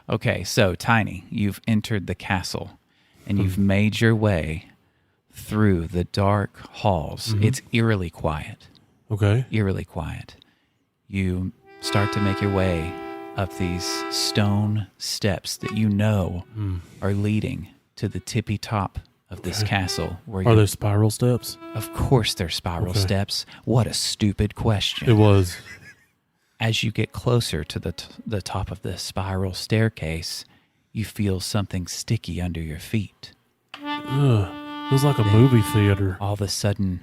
Okay, so Tiny, you've entered the castle, and you've made your way through the dark halls. Mm-hmm. It's eerily quiet. Okay. Eerily quiet. You start to make your way up these stone steps that you know are leading to the tippy top of this castle. Are there spiral steps? Of course they're spiral steps. What a stupid question. It was. As you get closer to the top of the spiral staircase, you feel something sticky under your feet. Ugh. It was like a movie theater. All of a sudden,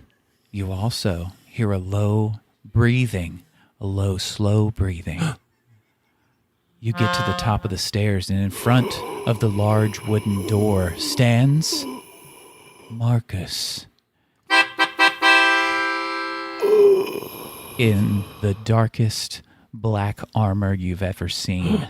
you also hear a low breathing, a low, slow breathing. You get to the top of the stairs, and in front of the large wooden door stands Marcus. In the darkest black armor you've ever seen,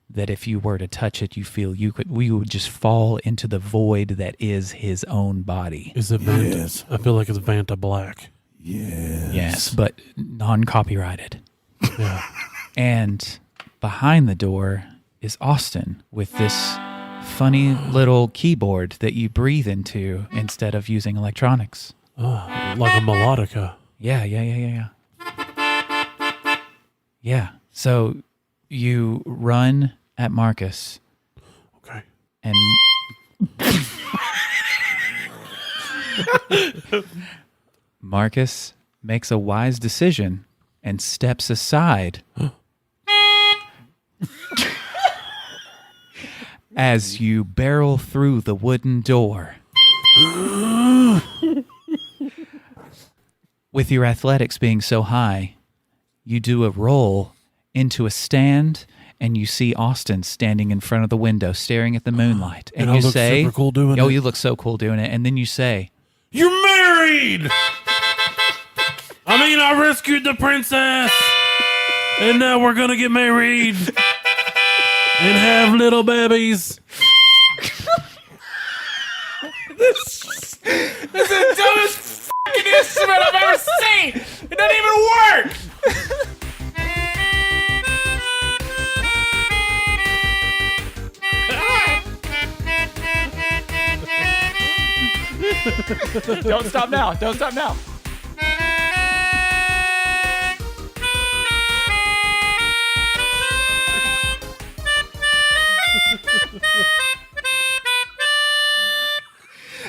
that if you were to touch it, you feel we would just fall into the void that is his own body. Is it Vanta? Yes. I feel like it's Vanta Black. Yes, but non-copyrighted. Yeah. And behind the door is Austin with this funny little keyboard that you breathe into instead of using electronics. Oh, like a melodica. Yeah. Yeah. So you run at Marcus. Okay. And Marcus makes a wise decision and steps aside as you barrel through the wooden door. With your athletics being so high, you do a roll into a stand, and you see Austin standing in front of the window staring at the moonlight. And you say, super cool doing it. you look so cool doing it. And then you say, "You're married!" I rescued the princess, and now we're going to get married and have little babies. This is the dumbest fucking instrument I've ever seen. It doesn't even work. Don't stop now. Don't stop now.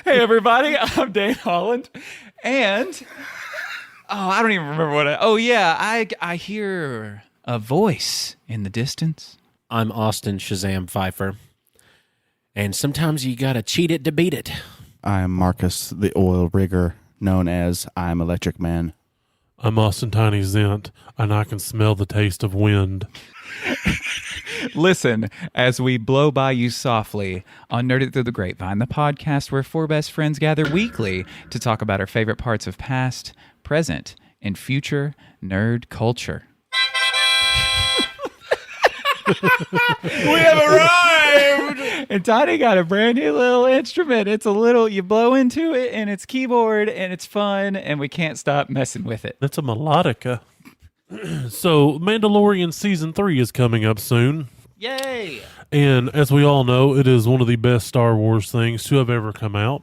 Hey, everybody. I'm Dane Holland. And, I don't even remember what I hear a voice in the distance. I'm Austin Shazam Pfeiffer. And sometimes you gotta cheat it to beat it. I am Marcus, the oil rigger, known as iamELECTRICman. I'm Austin Tiny Zent, and I can smell the taste of wind. Listen as we blow by you softly on Nerd It Through the Grapevine, the podcast where four best friends gather weekly to talk about our favorite parts of past, present, and future nerd culture. We have arrived! And Tiny got a brand new little instrument. It's a little, you blow into it, and it's keyboard, and it's fun, and we can't stop messing with it. That's a melodica. So, Mandalorian Season 3 is coming up soon. Yay! And as we all know, it is one of the best Star Wars things to have ever come out.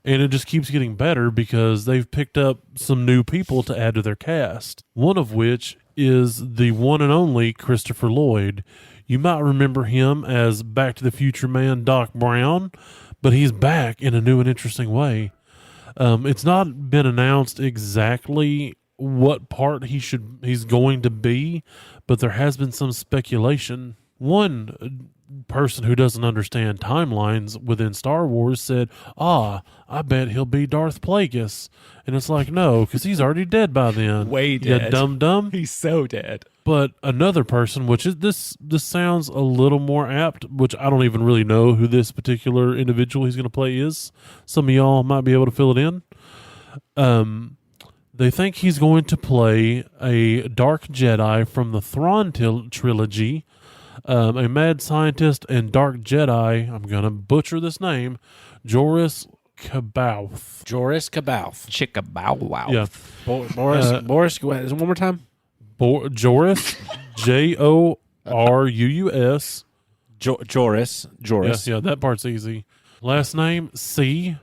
And it just keeps getting better because they've picked up some new people to add to their cast. One of which is the one and only Christopher Lloyd. You might remember him as Back to the Future man Doc Brown, but he's back in a new and interesting way. It's not been announced exactly what part he's going to be, but there has been some speculation. One person who doesn't understand timelines within Star Wars said, I bet he'll be Darth Plagueis. And it's like, no, because he's already dead by then. Way dead. You dumb. He's so dead. But another person, which is this sounds a little more apt, which I don't even really know who this particular individual he's going to play is. Some of y'all might be able to fill it in. They think he's going to play a dark Jedi from the Thrawn trilogy, a mad scientist and dark Jedi. I'm going to butcher this name, Joris Kabouth. Joris Kabouth. Chicka-bow-wow. Yeah. Boris, go ahead. One more time. Joris, Joruus, Joris. Yeah, that part's easy. Last name C-Baoth.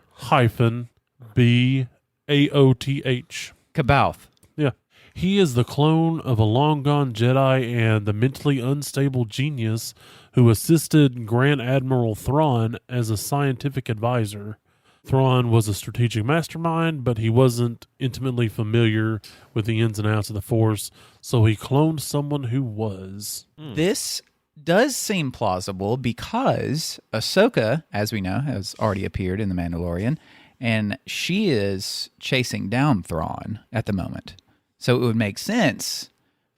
Kabouth. Yeah. He is the clone of a long-gone Jedi and the mentally unstable genius who assisted Grand Admiral Thrawn as a scientific advisor. Thrawn was a strategic mastermind, but he wasn't intimately familiar with the ins and outs of the Force, so he cloned someone who was. This does seem plausible because Ahsoka, as we know, has already appeared in The Mandalorian, and she is chasing down Thrawn at the moment. So it would make sense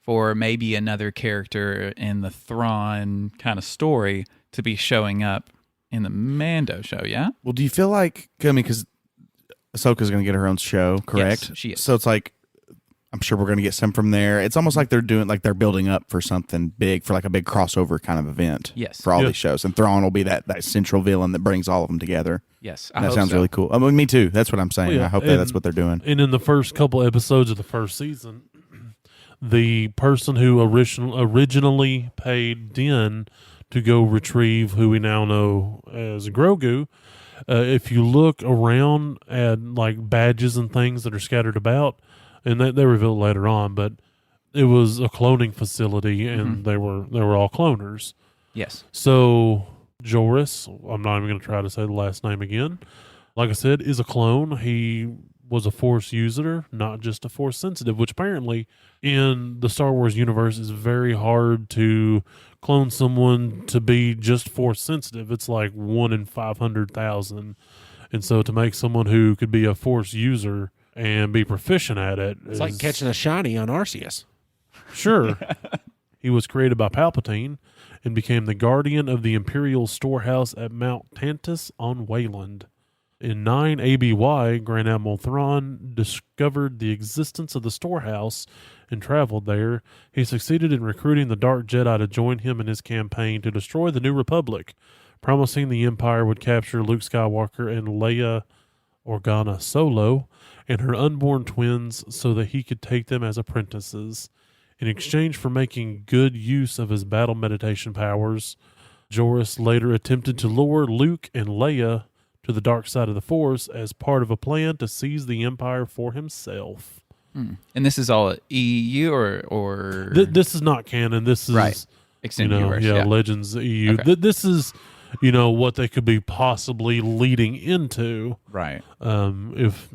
for maybe another character in the Thrawn kind of story to be showing up in the Mando show, yeah? Well, do you feel like, I mean, because Ahsoka's going to get her own show, correct? Yes, she is. So it's like, I'm sure we're going to get some from there. It's almost like they're building up for something big, for like a big crossover kind of event. Yes. For all Yeah. these shows. And Thrawn will be that central villain that brings all of them together. Yes, That sounds really cool. I mean, me too. That's what I'm saying. Well, yeah, I hope and- that's what they're doing. And in the first couple episodes of the first season, the person who originally paid Din to go retrieve who we now know as Grogu, if you look around at like badges and things that are scattered about, and they reveal it later on, but it was a cloning facility, and they were all cloners. Yes. So Joris, I'm not even going to try to say the last name again. Like I said, is a clone. He was a Force user, not just a Force sensitive, which apparently in the Star Wars universe is very hard to clone someone to be just Force sensitive. It's like 1 in 500,000. And so to make someone who could be a Force user and be proficient at it, It's like catching a shiny on Arceus. Sure. He was created by Palpatine and became the guardian of the Imperial storehouse at Mount Tantus on Wayland. In 9 ABY, Grand Admiral Thrawn discovered the existence of the storehouse and traveled there. He succeeded in recruiting the Dark Jedi to join him in his campaign to destroy the New Republic, promising the Empire would capture Luke Skywalker and Leia Organa Solo and her unborn twins so that he could take them as apprentices. In exchange for making good use of his battle meditation powers, Joris later attempted to lure Luke and Leia to the dark side of the Force as part of a plan to seize the Empire for himself. And this is all EU or This is not canon. This is Right. Extended universe. Yeah. Legends EU. Okay. This is, what they could be possibly leading into. Right. If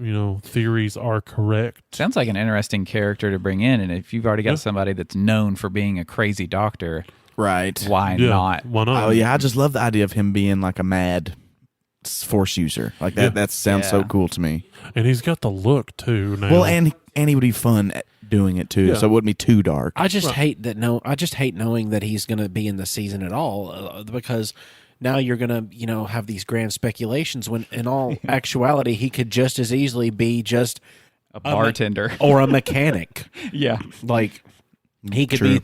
theories are correct. Sounds like an interesting character to bring in, and if you've already got somebody that's known for being a crazy doctor, Right. why Yeah, not? Why not? Oh, yeah. I just love the idea of him being like a mad Force user. Like that. Yeah. That sounds so Yeah. cool to me. And he's got the look too now. Well, and he would be fun at doing it too, Yeah. so it wouldn't be too dark. I just hate that. I just hate knowing that he's going to be in the season at all, because now you're going to, have these grand speculations when, in all actuality, he could just as easily be just A bartender. or a mechanic. Yeah. Like he could True.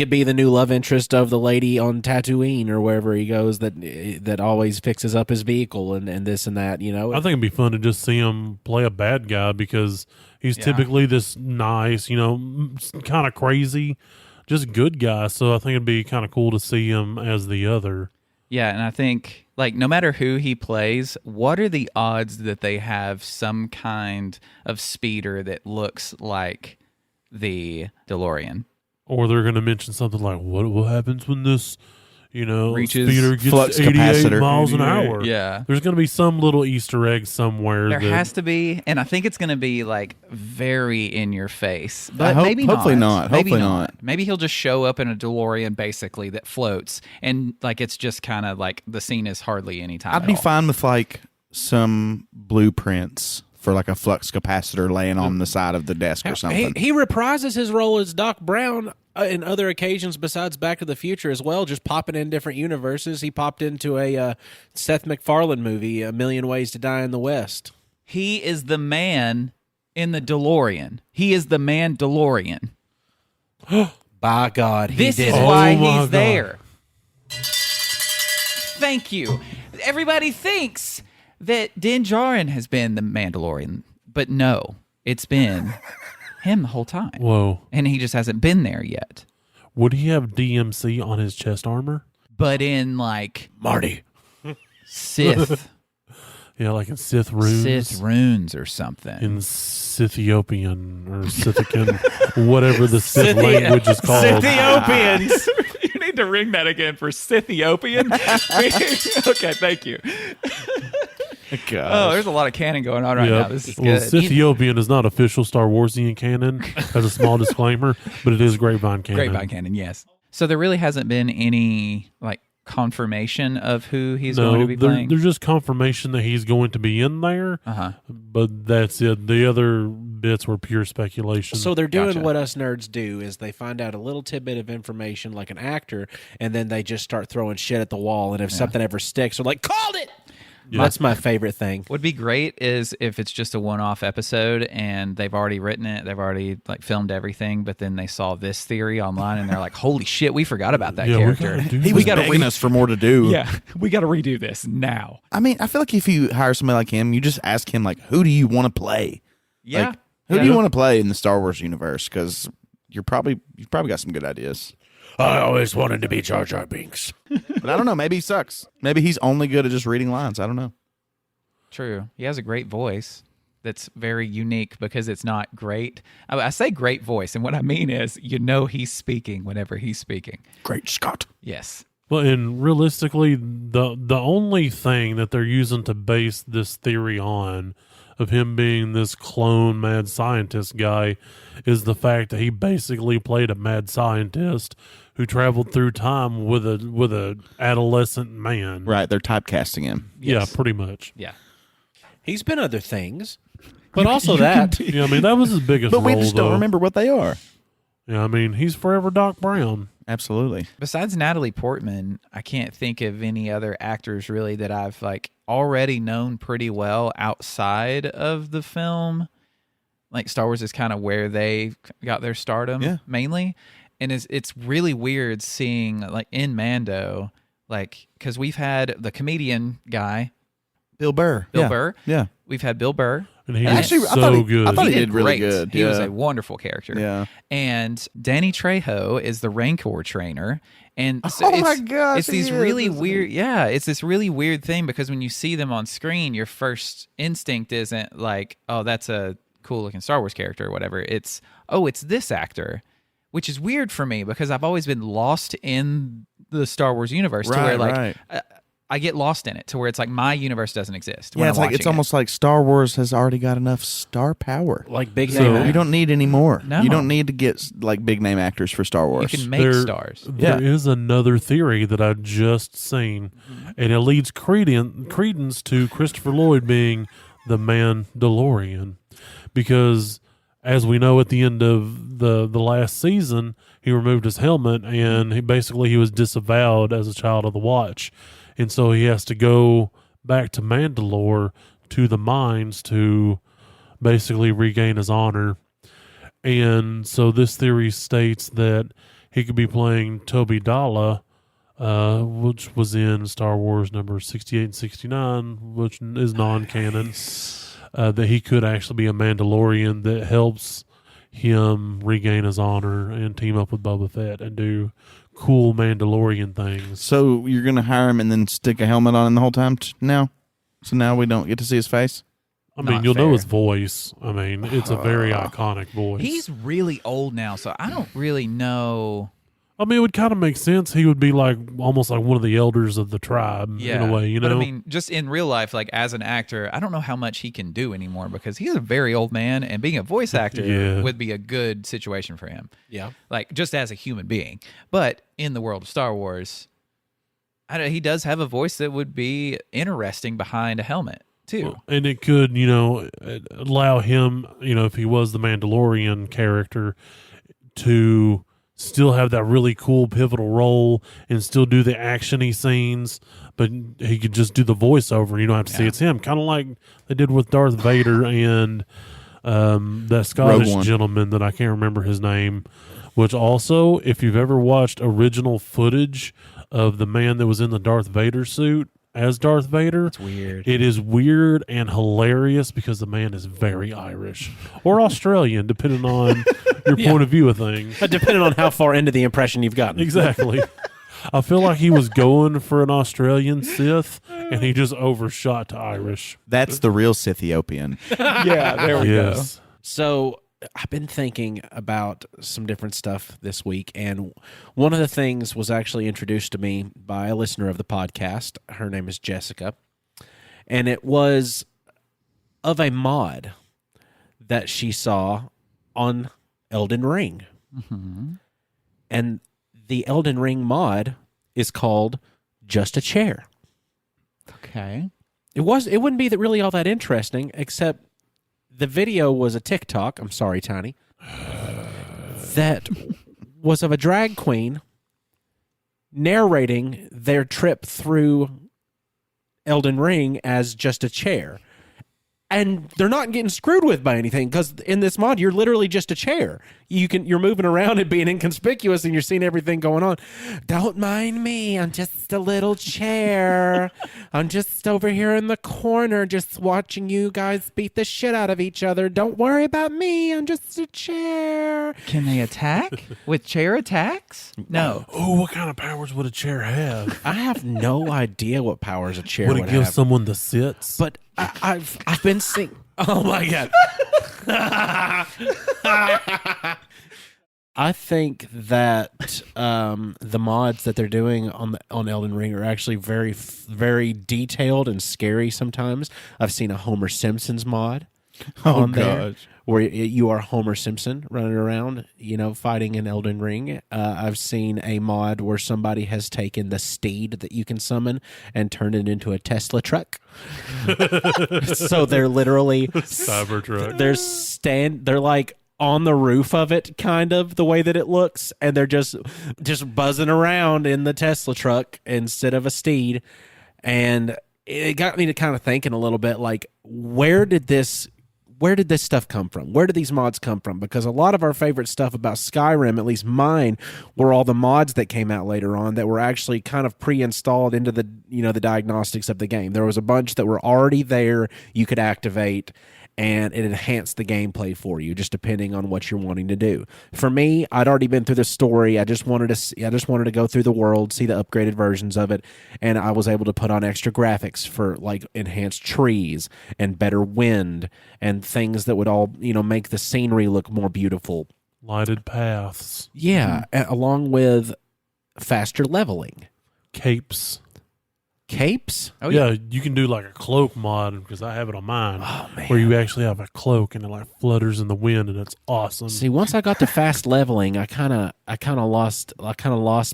be the new love interest of the lady on Tatooine or wherever he goes that always fixes up his vehicle and this and that. I think it'd be fun to just see him play a bad guy because he's Yeah. typically this nice, kind of crazy, just good guy. So I think it'd be kind of cool to see him as the other. Yeah, and I think, no matter who he plays, what are the odds that they have some kind of speeder that looks like the DeLorean? Or they're going to mention something like, what happens when this, Reaches speeder gets flux 88 capacitor. miles an hour? Yeah. There's going to be some little Easter egg somewhere. There that, has to be, and I think it's going to be very in your face. I But hope- maybe hopefully not. not. Maybe Hopefully not. not. Maybe he'll just show up in a DeLorean basically that floats, and it's just kind of the scene is hardly any time. I'd at be all. fine with some blueprints for a flux capacitor laying on the side of the desk or something. He reprises his role as Doc Brown in other occasions besides Back to the Future as well, just popping in different universes. He popped into a Seth MacFarlane movie, A Million Ways to Die in the West. He is the man in the DeLorean. He is the Man DeLorean. By God, he This did is it. why Oh my he's God. there. Thank you. Everybody thinks that Din Djarin has been the Mandalorian, but no, it's been him the whole time. Whoa. And he just hasn't been there yet. Would he have DMC on his chest armor? but in like Marty. Sith Yeah, like in Sith runes. or something. In Scythiopian or Scythican, whatever the Sith language is called. Ethiopians. You need to ring that again for Scythiopian. Okay, thank you. Oh, there's a lot of canon going on right now. This is well, good. Scythiopian is not official Star Warsian canon, as a small disclaimer, but it is Grapevine canon. Grapevine canon, yes. So there really hasn't been any like confirmation of who he's going to be playing? There's just confirmation that he's going to be in there, but that's it. The other bits were pure speculation. So they're doing what us nerds do, is they find out a little tidbit of information like an actor, and then they just start throwing shit at the wall, and if something ever sticks, they're like, called it! Yeah. That's my favorite thing. Would be great is if it's just a one-off episode and they've already written it, they've already like filmed everything, but then they saw this theory online and they're like, "Holy shit, we forgot about that character." He was begging us for more to do. Yeah, we got to redo this now. I mean, I feel like if you hire somebody like him, you just ask him like, "Who do you want to play?" Yeah, like, who do you want to play in the Star Wars universe? Because you've probably got some good ideas. I always wanted to be Jar Jar Binks. But I don't know. Maybe he sucks. Maybe he's only good at just reading lines. I don't know. True. He has a great voice that's very unique because it's not great. I say great voice, and what I mean is he's speaking whenever he's speaking. Great Scott. Yes. Well, and realistically, the only thing that they're using to base this theory on of him being this clone mad scientist guy is the fact that he basically played a mad scientist who traveled through time with a adolescent man. Right, they're typecasting him. Yes. Yeah, pretty much. Yeah. He's been other things, but also that. Yeah, I mean, that was his biggest role, But we just don't remember what they are. Yeah, I mean, he's forever Doc Brown. Absolutely. Besides Natalie Portman, I can't think of any other actors really that I've like already known pretty well outside of the film. Like Star Wars is kind of where they got their stardom mainly. And it's really weird seeing like in Mando, like, because we've had the comedian guy, Bill Burr. Yeah. We've had Bill Burr. And he was good. I thought he did really great. good. He was a wonderful character. Yeah. And Danny Trejo is the Rancor trainer. And so my gosh, it's these really weird. Yeah, it's this really weird thing because when you see them on screen, your first instinct isn't like, oh, that's a cool looking Star Wars character or whatever. It's, oh, it's this actor, which is weird for me because I've always been lost in the Star Wars universe to where like I get lost in it to where it's like my universe doesn't exist. Yeah, it's almost like Star Wars has already got enough star power. Like big name. You don't need any more. No. You don't need to get like big name actors for Star Wars. You can make stars. There is another theory that I just seen, and it leads credence to Christopher Lloyd being the Man DeLorean, because as we know at the end of the last season, he removed his helmet and he was disavowed as a child of the Watch. And so he has to go back to Mandalore to the mines to basically regain his honor. And so this theory states that he could be playing Toby Dalla, which was in Star Wars number 68 and 69, which is non-canon. That he could actually be a Mandalorian that helps him regain his honor and team up with Boba Fett and do cool Mandalorian things. So you're going to hire him and then stick a helmet on him the whole time now? So now we don't get to see his face? I mean, you'll know his voice. I mean, it's a very iconic voice. He's really old now, so I don't really know. I mean, it would kind of make sense. He would be like almost like one of the elders of the tribe in a way, But I mean, just in real life, like as an actor, I don't know how much he can do anymore because he's a very old man, and being a voice actor would be a good situation for him. Yeah. Like just as a human being. But in the world of Star Wars, he does have a voice that would be interesting behind a helmet too. And it could, allow him, if he was the Mandalorian character, to still have that really cool pivotal role and still do the actiony scenes, but he could just do the voiceover. You don't have to see it's him. Kind of like they did with Darth Vader and that Scottish gentleman that I can't remember his name, which also, if you've ever watched original footage of the man that was in the Darth Vader suit as Darth Vader, it's weird. It is weird and hilarious because the man is very Irish or Australian, depending on your point of view of things. Depending on how far into the impression you've gotten. Exactly. I feel like he was going for an Australian Sith, and he just overshot to Irish. That's the real Scythiopian. Yeah, there we go. Yes. So I've been thinking about some different stuff this week, and one of the things was actually introduced to me by a listener of the podcast. Her name is Jessica, and it was of a mod that she saw on Elden Ring. And the Elden Ring mod is called Just a Chair. Okay. It wouldn't be really all that interesting, except the video was a TikTok. I'm sorry, Tiny. That was of a drag queen narrating their trip through Elden Ring as just a chair. And they're not getting screwed with by anything, because in this mod, you're literally just a chair. You're moving around and being inconspicuous, and you're seeing everything going on. Don't mind me. I'm just a little chair. I'm just over here in the corner, just watching you guys beat the shit out of each other. Don't worry about me. I'm just a chair. Can they attack with chair attacks? No. Oh, what kind of powers would a chair have? I have no idea what powers a chair Would would it give have. someone the sits? But I've been seeing. Oh my god! I think that the mods that they're doing on Elden Ring are actually very, very detailed and scary. Sometimes I've seen a Homer Simpson's mod on there, where you are Homer Simpson running around, fighting in Elden Ring. I've seen a mod where somebody has taken the steed that you can summon and turned it into a Tesla truck. So they're literally Cybertruck. They're like on the roof of it, kind of the way that it looks, and they're just buzzing around in the Tesla truck instead of a steed. And it got me to kind of thinking a little bit, like, where did this stuff come from? Where did these mods come from? Because a lot of our favorite stuff about Skyrim, at least mine, were all the mods that came out later on that were actually kind of pre-installed into the diagnostics of the game. There was a bunch that were already there you could activate, and it enhanced the gameplay for you, just depending on what you're wanting to do. For me, I'd already been through the story. I just wanted to go through the world, see the upgraded versions of it, and I was able to put on extra graphics for like enhanced trees and better wind and things that would all make the scenery look more beautiful. Lighted paths. Yeah, along with faster leveling. Capes. Capes? Oh, yeah, you can do like a cloak mod, because I have it on mine, man. where you actually have a cloak and it like flutters in the wind, and it's awesome. See, once I got to fast leveling, I kind of lost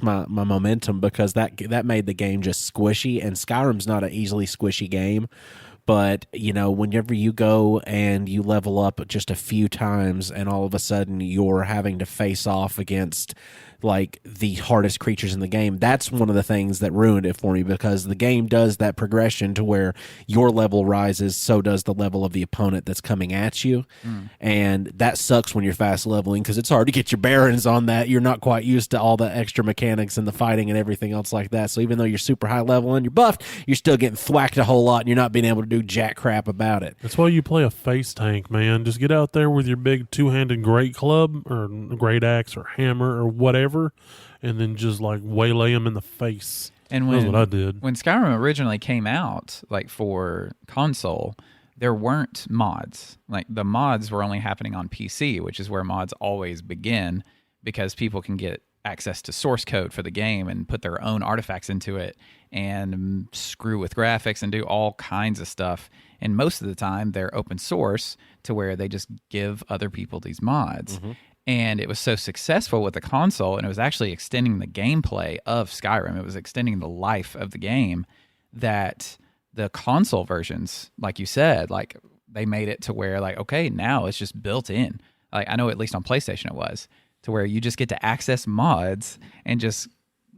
my momentum, because that made the game just squishy, and Skyrim's not an easily squishy game. But, whenever you go and you level up just a few times, and all of a sudden you're having to face off against like the hardest creatures in the game, that's one of the things that ruined it for me, because the game does that progression to where your level rises, so does the level of the opponent that's coming at you. And that sucks when you're fast leveling, because it's hard to get your bearings on that. You're not quite used to all the extra mechanics and the fighting and everything else like that. So even though you're super high level and you're buffed, you're still getting thwacked a whole lot, and you're not being able to do jack crap about it. That's why you play a face tank, man. Just get out there with your big two-handed great club or great axe or hammer or whatever, and then just like waylay them in the face. And that's what I did. When Skyrim originally came out, like for console, there weren't mods. Like the mods were only happening on PC, which is where mods always begin, because people can get access to source code for the game and put their own artifacts into it and screw with graphics and do all kinds of stuff. And most of the time they're open source, to where they just give other people these mods. And it was so successful with the console, and it was actually extending the gameplay of Skyrim. It was extending the life of the game, that the console versions, like you said, like they made it to where like, okay, now it's just built in. Like I know at least on PlayStation it was, to where you just get to access mods and just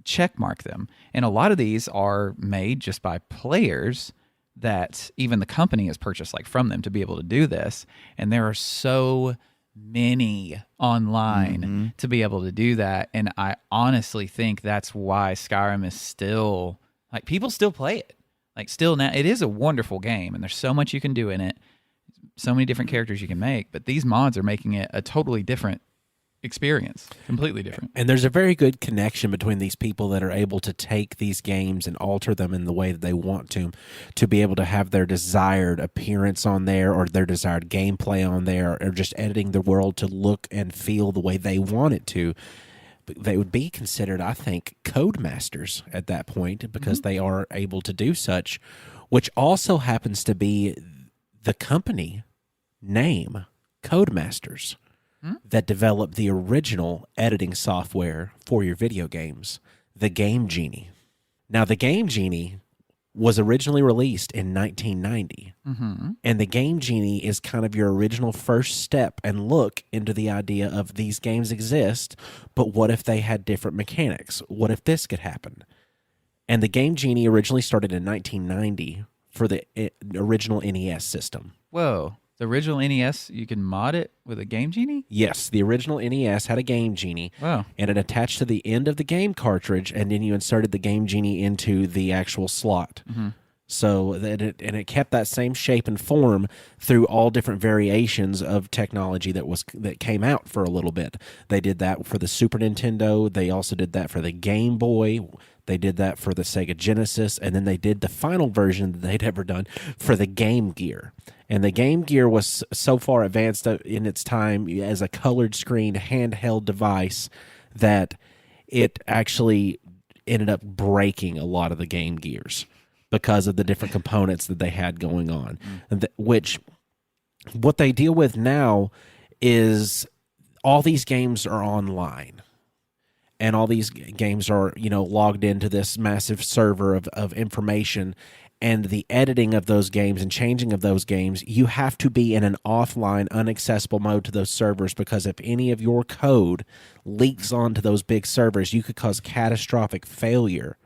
check mark them. And a lot of these are made just by players that even the company has purchased like from them to be able to do this. And there are so many online to be able to do that. And I honestly think that's why Skyrim is still, like, people still play it. Like, still now, it is a wonderful game, and there's so much you can do in it, so many different characters you can make, but these mods are making it a totally different experience. Completely different. And there's a very good connection between these people that are able to take these games and alter them in the way that they want to be able to have their desired appearance on there or their desired gameplay on there, or just editing the world to look and feel the way they want it to. They would be considered, I think, code masters at that point, because they are able to do such, which also happens to be the company name, Codemasters, that developed the original editing software for your video games, the Game Genie. Now, the Game Genie was originally released in 1990, and the Game Genie is kind of your original first step and look into the idea of these games exist, but what if they had different mechanics? What if this could happen? And the Game Genie originally started in 1990 for the original NES system. Whoa. The original NES, you can mod it with a Game Genie? Yes, the original NES had a Game Genie. Wow. And it attached to the end of the game cartridge, and then you inserted the Game Genie into the actual slot. So that it kept that same shape and form through all different variations of technology that came out for a little bit. They did that for the Super Nintendo. They also did that for the Game Boy. They did that for the Sega Genesis, and then they did the final version that they'd ever done for the Game Gear. And the Game Gear was so far advanced in its time as a colored screen handheld device that it actually ended up breaking a lot of the Game Gears because of the different components that they had going on. Which, what they deal with now is all these games are online. And all these games are, logged into this massive server of information, and the editing of those games and changing of those games, you have to be in an offline, unaccessible mode to those servers, because if any of your code leaks onto those big servers, you could cause catastrophic failure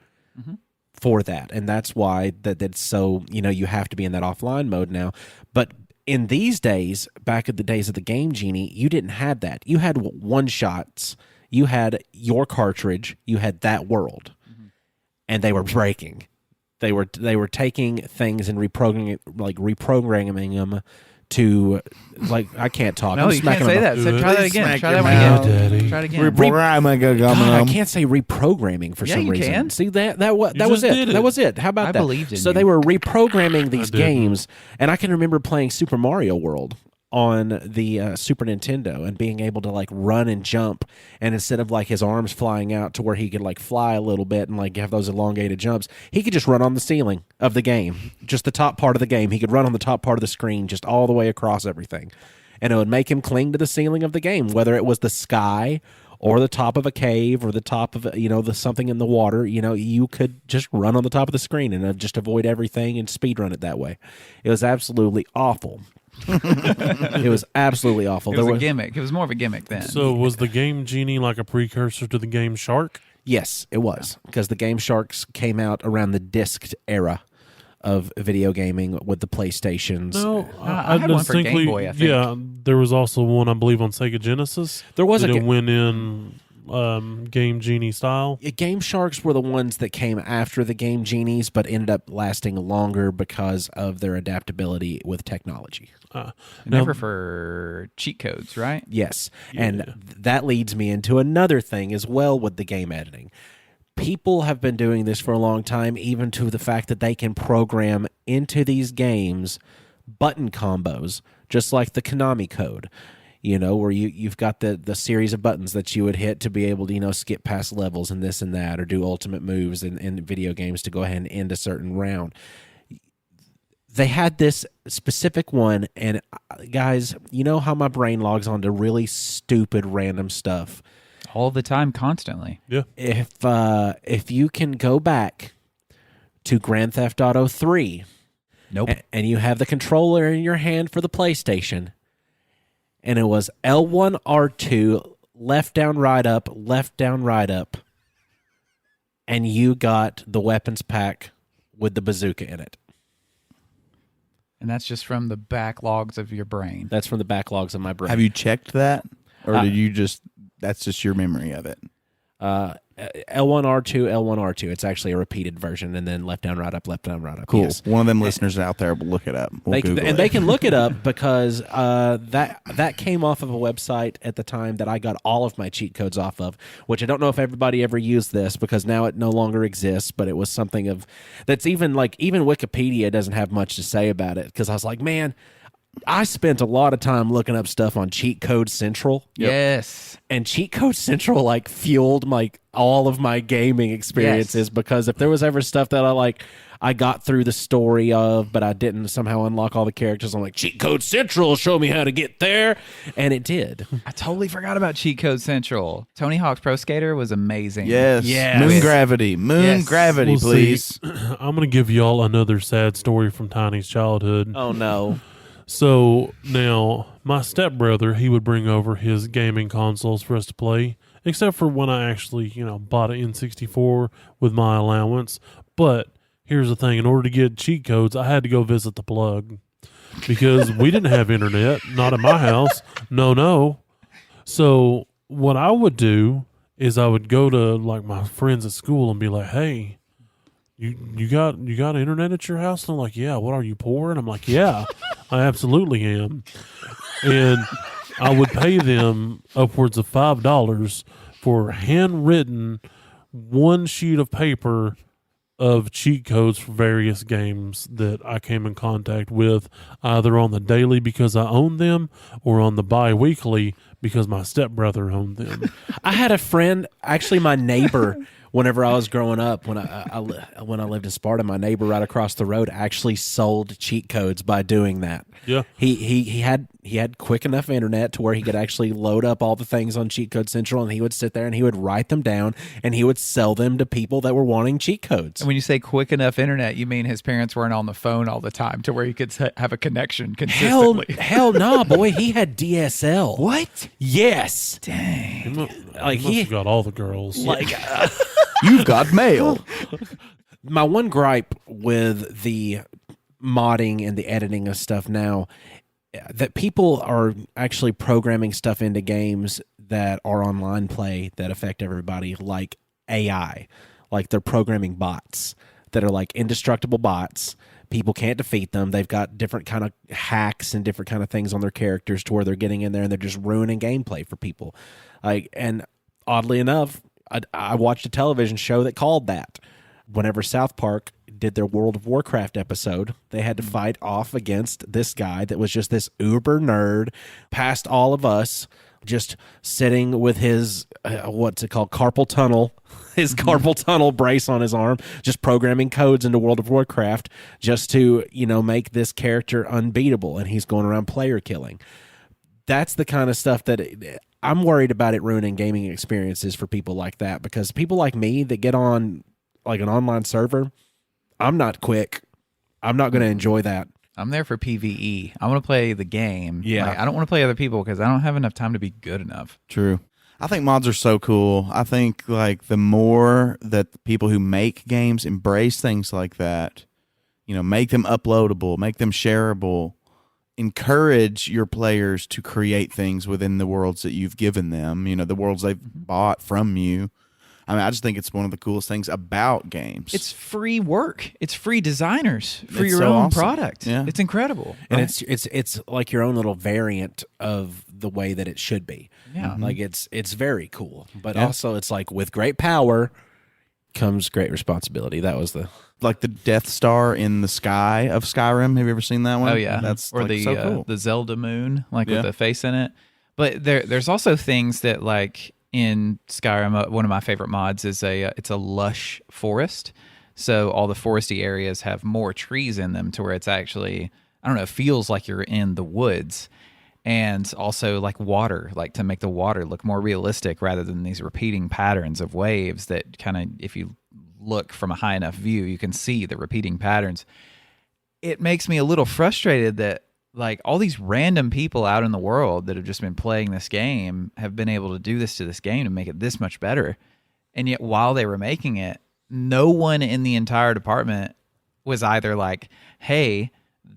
for that. And that's why that's so, you have to be in that offline mode now. But in these days, back in the days of the Game Genie, you didn't have that. You had one-shots. You had your cartridge, you had that world, and they were breaking. They were taking things and reprogramming them to, I can't talk. No, I'm you can't smacking say my- that. So try that again. Smack Try your that one mouth, again. Daddy. Try it again. God, I can't say reprogramming for Yeah, some you reason. can. See that was just it. did it. That was it. How about I that? believed in so you. they were reprogramming these didn't. games, and I can remember playing Super Mario World on the Super Nintendo and being able to run and jump, and instead of his arms flying out to where he could fly a little bit and have those elongated jumps, he could just run on the ceiling of the game, just the top part of the game. He could run on the top part of the screen, just all the way across everything, and it would make him cling to the ceiling of the game, whether it was the sky or the top of a cave or the top of the something in the water. You could just run on the top of the screen and just avoid everything and speed run it that way. It was absolutely awful. It was absolutely awful. It was a gimmick. It was more of a gimmick then. So was the Game Genie like a precursor to the Game Shark? Yes, it was, because the Game Sharks came out around the disc era of video gaming with the PlayStations. No, I had one for Game Boy, I think. Yeah, there was also one, I believe, on Sega Genesis. There was that a it went in Game Genie style. Game Sharks were the ones that came after the Game Genies, but ended up lasting longer because of their adaptability with technology. Never for cheat codes, right? Yes, and that leads me into another thing as well with the game editing. People have been doing this for a long time, even to the fact that they can program into these games button combos, just like the Konami code. Where you've got the series of buttons that you would hit to be able to, skip past levels and this and that, or do ultimate moves in video games to go ahead and end a certain round. They had this specific one, and guys, you know how my brain logs on to really stupid random stuff. All the time, constantly. Yeah. If you can go back to Grand Theft Auto 3, Nope. and you have the controller in your hand for the PlayStation, and it was L1, R2, left down, right up, and you got the weapons pack with the bazooka in it. And that's just from the backlogs of your brain. That's from the backlogs of my brain. Have you checked that, or did you that's just your memory of it? L1, R2, L1, R2. It's actually a repeated version, and then left down, right up, left down, right up. Cool. Yes. One of them listeners out there will look it up. We'll Google it. They can look it up because that came off of a website at the time that I got all of my cheat codes off of, which I don't know if everybody ever used this because now it no longer exists, but it was something of that's even Wikipedia doesn't have much to say about it because I was like, man, I spent a lot of time looking up stuff on Cheat Code Central. Yes. And Cheat Code Central like fueled all of my gaming experiences because if there was ever stuff that I got through the story of, but I didn't somehow unlock all the characters, I'm like, Cheat Code Central, show me how to get there. And it did. I totally forgot about Cheat Code Central. Tony Hawk's Pro Skater was amazing. Yes. Moon gravity. Moon gravity, Well, please. I'm going to give y'all another sad story from Tiny's childhood. Oh, no. So now my stepbrother, he would bring over his gaming consoles for us to play, except for when I actually, bought an N64 with my allowance. But here's the thing. In order to get cheat codes, I had to go visit the plug because we didn't have internet, not at my house. No. So what I would do is I would go to my friends at school and be like, hey, you got internet at your house? And I'm like, yeah. What are you, poor? And I'm like, yeah, I absolutely am. And I would pay them upwards of $5 for handwritten one sheet of paper of cheat codes for various games that I came in contact with, either on the daily because I owned them or on the bi-weekly because my stepbrother owned them. I had a friend, actually my neighbor, whenever I was growing up, when I lived in Sparta, my neighbor right across the road actually sold cheat codes by doing that. Yeah. He had quick enough internet to where he could actually load up all the things on Cheat Code Central, and he would sit there and he would write them down and he would sell them to people that were wanting cheat codes. And when you say quick enough internet, you mean his parents weren't on the phone all the time to where he could have a connection consistently. Hell nah, boy. He had DSL. What? Yes. Dang. He must have got all the girls. You've got mail. My one gripe with the modding and the editing of stuff now, that people are actually programming stuff into games that are online play that affect everybody, like AI. Like they're programming bots that are like indestructible bots. People can't defeat them. They've got different kind of hacks and different kind of things on their characters to where they're getting in there and they're just ruining gameplay for people. And oddly enough, I watched a television show that called that. Whenever South Park did their World of Warcraft episode, they had to fight off against this guy that was just this uber nerd, past all of us, just sitting with his, what's it called, carpal tunnel, his carpal tunnel brace on his arm, just programming codes into World of Warcraft just to, make this character unbeatable, and he's going around player killing. That's the kind of stuff that I'm worried about it ruining gaming experiences for people like that, because people like me that get on like an online server, I'm not quick. I'm not going to enjoy that. I'm there for PvE. I want to play the game. Yeah. I don't want to play other people because I don't have enough time to be good enough. True. I think mods are so cool. I think the more that the people who make games embrace things like that, make them uploadable, make them shareable, encourage your players to create things within the worlds that you've given them, the worlds they've bought from you. I mean, I just think it's one of the coolest things about games. It's free work. It's free designers for It's your so own awesome. product. Yeah. It's incredible. And it's like your own little variant of the way that it should be. Yeah. Like it's very cool. But also it's like with great power comes great responsibility. That was the the Death Star in the sky of Skyrim. Have you ever seen that one? Oh yeah, That's or the so cool. the Zelda moon, Yeah. with the face in it. But there's also things that in Skyrim. One of my favorite mods is it's a lush forest. So all the foresty areas have more trees in them to where it's actually, I don't know, it feels like you're in the woods. And also water, to make the water look more realistic rather than these repeating patterns of waves that kind of, if you look from a high enough view, you can see the repeating patterns. It makes me a little frustrated that all these random people out in the world that have just been playing this game have been able to do this to this game to make it this much better. And yet while they were making it, no one in the entire department was either hey,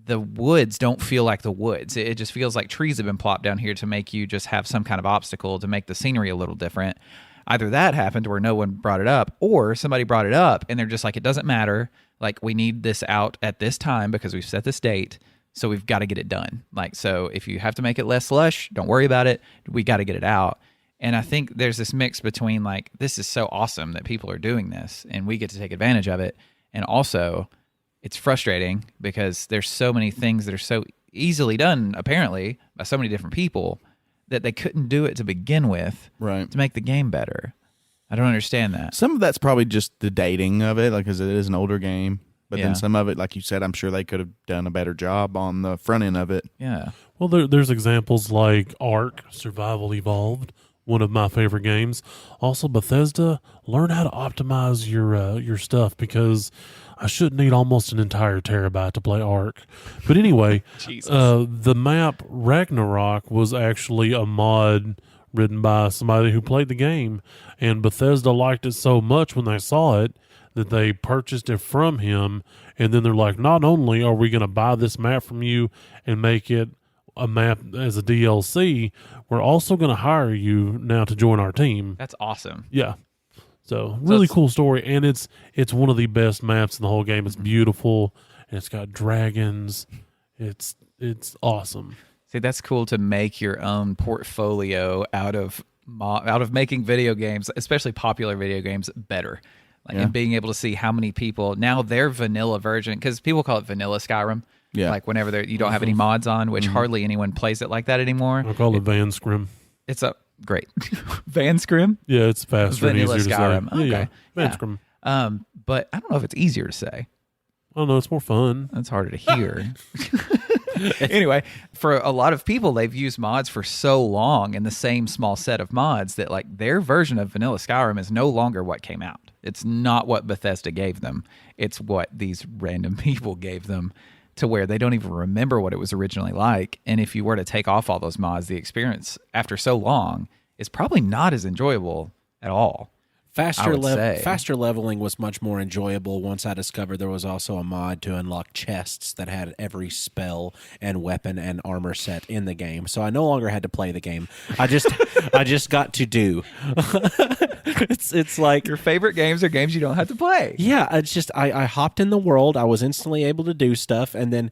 the woods don't feel like the woods. It just feels like trees have been plopped down here to make you just have some kind of obstacle to make the scenery a little different. either that happened where no one brought it up, or somebody brought it up and they're just like, it doesn't matter. Like, we need this out at this time because we've set this date. So we've got to get it done. Like, so if you have to make it less slush, don't worry about it. We got to get it out. And I think there's this mix between like, this is so awesome that people are doing this and we get to take advantage of it. And also it's frustrating because there's so many things that are so easily done, apparently, by so many different people that they couldn't do it to begin with Right. to make the game better. I don't understand that. Some of that's probably just the dating of it, like, because it is an older game. But Yeah. then some of it, like you said, I'm sure they could have done a better job on the front end of it. Yeah. Well, there's examples like Ark, Survival Evolved, one of my favorite games. Also, Bethesda, learn how to optimize your stuff, because I shouldn't need almost an entire terabyte to play Ark. But anyway, the map Ragnarok was actually a mod written by somebody who played the game, and Bethesda liked it so much when they saw it that they purchased it from him, and then they're like, not only are we going to buy this map from you and make it a map as a DLC, we're also going to hire you now to join our team. That's awesome. Yeah. So really it's- cool story, and it's one of the best maps in the whole game. It's beautiful, and it's got dragons. It's awesome. See, that's cool to make your own portfolio out of making video games, especially popular video games, better. Like, and being able to see how many people now their vanilla version, because people call it vanilla Skyrim. Yeah. Like whenever you don't have any mods on, which hardly anyone plays it like that anymore. I call it Van Scrim. It's a great Van Scrim. Yeah, it's faster Vanilla and easier Skyrim. to say. Okay. Van Yeah. Scrim. But I don't know if it's easier to say. I don't know, it's more fun. That's harder to hear. Anyway, for a lot of people, they've used mods for so long in the same small set of mods that like their version of vanilla Skyrim is no longer what came out. It's not what Bethesda gave them. It's what these random people gave them, to where they don't even remember what it was originally like. And if you were to take off all those mods, the experience after so long is probably not as enjoyable at all. Faster would say. faster leveling was much more enjoyable once I discovered there was also a mod to unlock chests that had every spell and weapon and armor set in the game. So I no longer had to play the game. I just got to do. It's like Your favorite games are games you don't have to play. yeah, it's just I hopped in the world. I was instantly able to do stuff, and then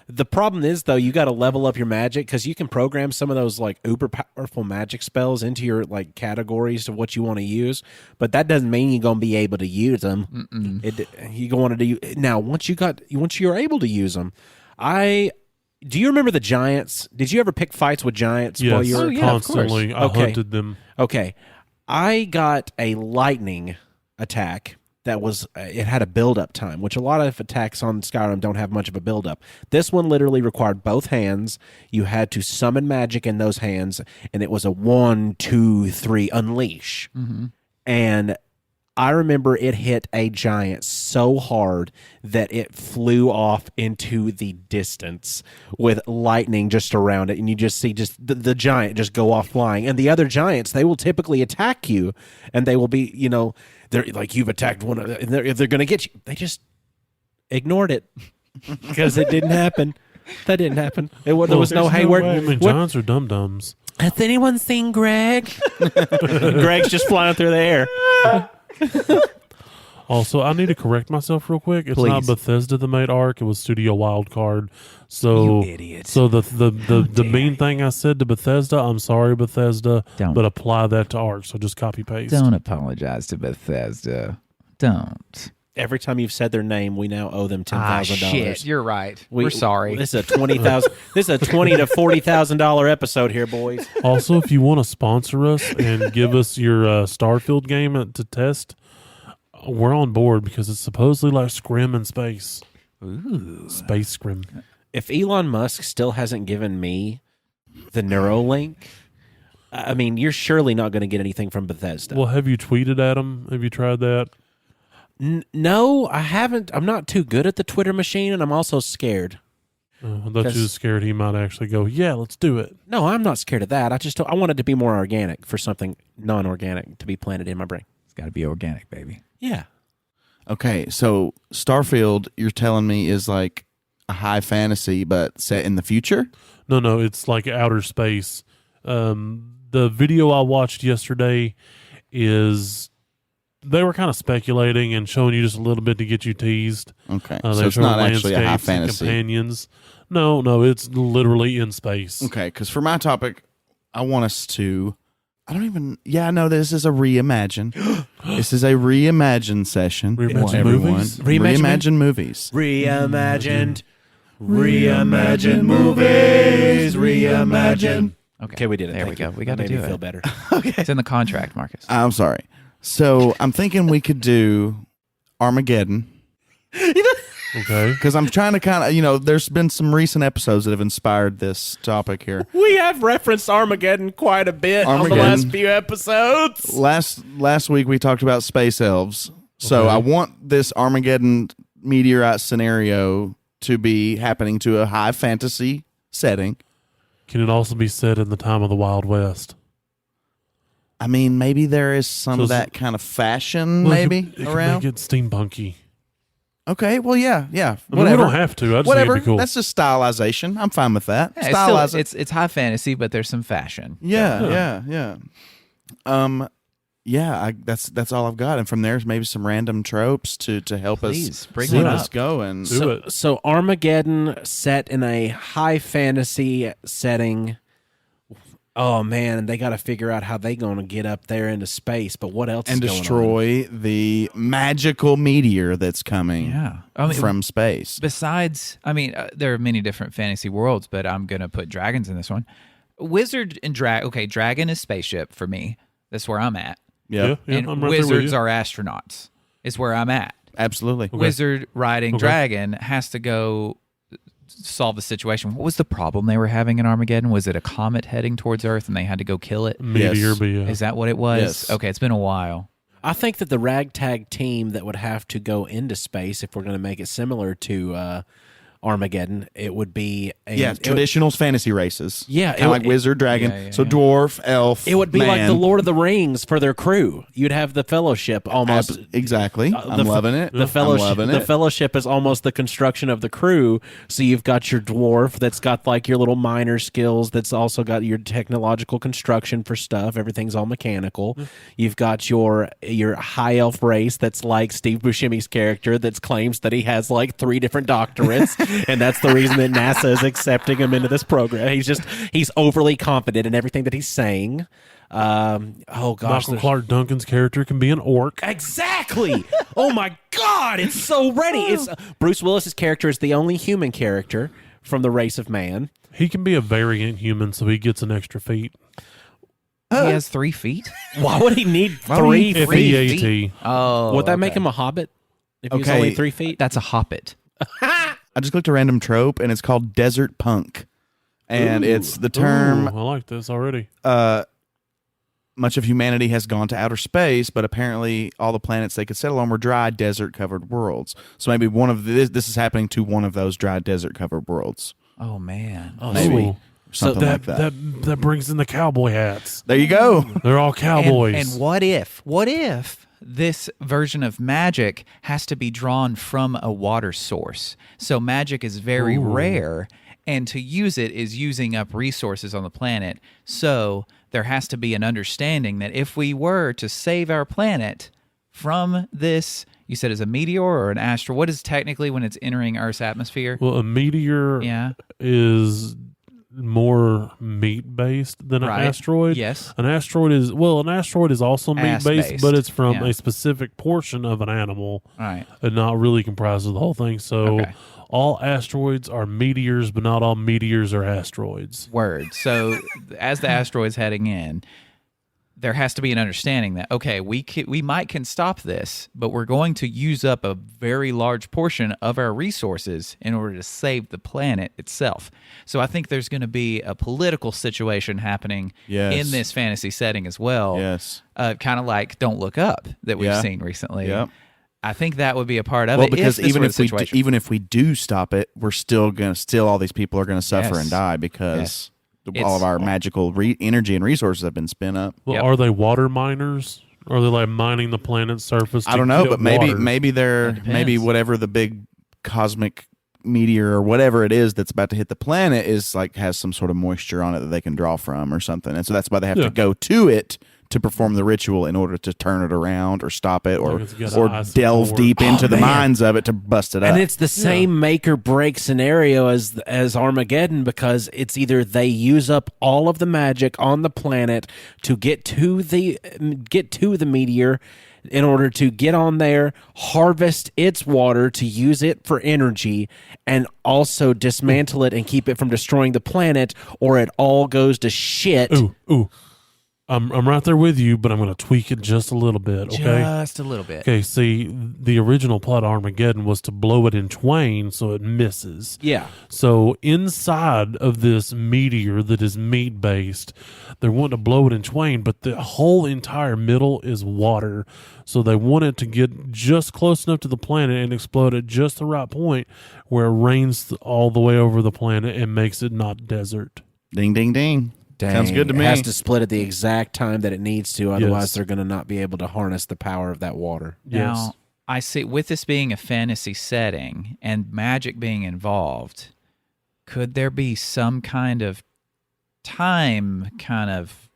the problem is though you got to level up your magic, because you can program some of those like uber powerful magic spells into your like categories of what you want to use, but that doesn't mean you're gonna be able to use them. You want to do now once you're able to use them. Do you remember the giants? Did you ever pick fights with giants while Yes, you were? Oh, yeah, of course. constantly. I Okay. hunted them. Okay. I got a lightning attack that was, it had a build-up time, which a lot of attacks on Skyrim don't have much of a build-up. This one literally required both hands. You had to summon magic in those hands, and it was a 1, 2, 3 unleash. And I remember it hit a giant so hard that it flew off into the distance with lightning just around it, and you just see just the giant just go off flying. And the other giants, they will typically attack you, and they will be, they're like, you've attacked one of them, and if they're going to get you, they just ignored it because it didn't happen. That didn't happen. There was no Hayward. I mean, giants are dum-dums. Has anyone seen Greg? Greg's just flying through the air. Also, I need to correct myself real quick. It's not Please. Bethesda that made Ark. It was Studio Wildcard. So, You idiot. So the mean thing I said to Bethesda, I'm sorry, Bethesda, Don't. but apply that to Ark. So just copy paste. Don't apologize to Bethesda. Don't. Every time you've said their name, we now owe them $10,000. Shit. You're right. We're sorry. This is a $20,000. This is a $20,000 to $40,000 episode here, boys. Also, if you want to sponsor us and give us your Starfield game to test, we're on board, because it's supposedly like Scrim in space. Ooh. Space Scrim. If Elon Musk still hasn't given me the Neuralink, I mean, you're surely not going to get anything from Bethesda. Well, have you tweeted at him? Have you tried that? No, I haven't. I'm not too good at the Twitter machine, and I'm also scared. I thought you were scared he might actually go, yeah, let's do it. No, I'm not scared of that. I want it to be more organic for something non-organic to be planted in my brain. It's got to be organic, baby. Yeah. Okay, so Starfield, you're telling me, is like a high fantasy, but set in the future? No, it's like outer space. The video I watched yesterday, is they were kind of speculating and showing you just a little bit to get you teased. Okay, They so it's show not actually a high landscapes and fantasy. companions. No, it's literally in space. Okay, because for my topic, I want us to. I don't even. Yeah, no, this is a reimagine. This is a reimagine session. Reimagine everyone. movies? Reimagine movies. Reimagined. Reimagine movies. Reimagine. Okay, we did it. There we Thank go. you. We got to That made do me it. feel better. It's in the contract, Marcus. I'm sorry. So I'm thinking we could do Armageddon. Okay. Because I'm trying to kind of, there's been some recent episodes that have inspired this topic here. We have referenced Armageddon quite a bit on the Armageddon. last few episodes. Last week we talked about space elves. So Okay. I want this Armageddon meteorite scenario to be happening to a high fantasy setting. Can it also be set in the time of the Wild West? I mean, maybe there is some So of it's- that kind of fashion Well, maybe it could around. make it steampunky. Okay, well, yeah, I mean, whatever. we don't have to. I just Whatever. think it'd be cool. That's just stylization. I'm fine with that. Yeah, Stylize it. it's high fantasy, but there's some fashion. Yeah. That's all I've got. And from there's maybe some random tropes to help Please, us bring keep one us up. going. Do it. So Armageddon set in a high fantasy setting. Oh man, they got to figure out how they going to get up there into space. But what else And is going on? destroy the magical meteor that's coming Yeah. I mean, from space. besides, there are many different fantasy worlds, but I'm going to put dragons in this one. Wizard and dragon is spaceship for me. That's where I'm at. Yep. Yeah, And I'm right there with wizards you. are astronauts. Is where I'm at. Absolutely. Wizard riding Okay. dragon has to go solve the situation. What was the problem they were having in Armageddon? Was it a comet heading towards Earth and they had to go kill it? Meteor, Yes. but yeah. Is that what it was? Yes. Okay, it's been a while. I think that the ragtag team that would have to go into space, if we're going to make it similar to Armageddon, it would be Traditional fantasy races. Yeah, Kind of like wizard, dragon. yeah, So yeah. dwarf, elf. It would be like man. the Lord of the Rings for their crew. You'd have the Fellowship almost. Exactly. I'm loving it. The fellowship, I'm loving the it. fellowship is almost the construction of the crew. So you've got your dwarf that's got like your little minor skills. That's also got your technological construction for stuff. Everything's all mechanical. You've got your high elf race that's like Steve Buscemi's character that claims that he has like 3 different doctorates, and that's the reason that NASA is accepting him into this program. He's overly confident in everything that he's saying. Oh gosh, Michael there's- Clark Duncan's character can be an orc. Exactly. Oh my God, it's so ready. It's Bruce Willis's character is the only human character from the race of man. He can be a variant human, so he gets an extra feet. He has 3 feet? Why would he need would three he- feet? F-E-A-T. Oh. Would that make okay. him a hobbit if he's Okay. only 3 feet? That's a hobbit. I just clicked a random trope, and it's called desert punk. And it's the term Ooh, I like this already. much of humanity has gone to outer space, but apparently all the planets they could settle on were dry, desert-covered worlds. So maybe one of this is happening to one of those dry, desert-covered worlds. Oh, man. Maybe. Ooh. Something that, like that. that brings in the cowboy hats. There you go. They're all cowboys. And what if this version of magic has to be drawn from a water source? So magic is very rare, and to use it is using up resources on the planet. So there has to be an understanding that if we were to save our planet from this, you said is a meteor or an asteroid? What is technically when it's entering Earth's atmosphere? Well, a meteor Yeah. is more meat based than Right. an asteroid. Yes. An asteroid is also meat based, Ass-based. but it's from Yeah. a specific portion of an animal All right. and not really comprised of the whole thing. So Okay. all asteroids are meteors, but not all meteors are asteroids. Word. So as the asteroid's heading in, there has to be an understanding that, okay, we can stop this, but we're going to use up a very large portion of our resources in order to save the planet itself. So I think there's going to be a political situation happening Yes. in this fantasy setting as well. Yes. Kind of like Don't Look Up that we've Yeah. seen recently. Yep. I think that would be a part of Well, it. because if this even were if the we situation. even if we do stop it, we're still all these people are gonna suffer Yes. and die because Yes. all of our magical energy and resources have been spent up. Well, Yep. are they water miners? Are they like mining the planet's surface? I don't know, get but water? maybe they're That maybe depends. whatever the big cosmic meteor or whatever it is that's about to hit the planet is like has some sort of moisture on it that they can draw from or something, and so that's why they have Yeah. to go to it to perform the ritual in order to turn it around or stop it or Like it's got ice delve core. deep into the man. minds of it to bust it up. And it's the same make or break scenario as Armageddon, because it's either they use up all of the magic on the planet to get to the meteor in order to get on there, harvest its water to use it for energy, and also dismantle it and keep it from destroying the planet, or it all goes to shit. Ooh. I'm right there with you, but I'm going to tweak it just a little bit, okay? Just a little bit. Okay, see, the original plot of Armageddon was to blow it in twain so it misses. Yeah. So inside of this meteor that is meat-based, they're wanting to blow it in twain, but the whole entire middle is water. So they want it to get just close enough to the planet and explode at just the right point where it rains all the way over the planet and makes it not desert. Ding, ding, ding. Sounds good to me. It has to split at the exact time that it needs to, otherwise Yes. they're going to not be able to harness the power of that water. Now, Yes. I see, with this being a fantasy setting and magic being involved, could there be some kind of time kind of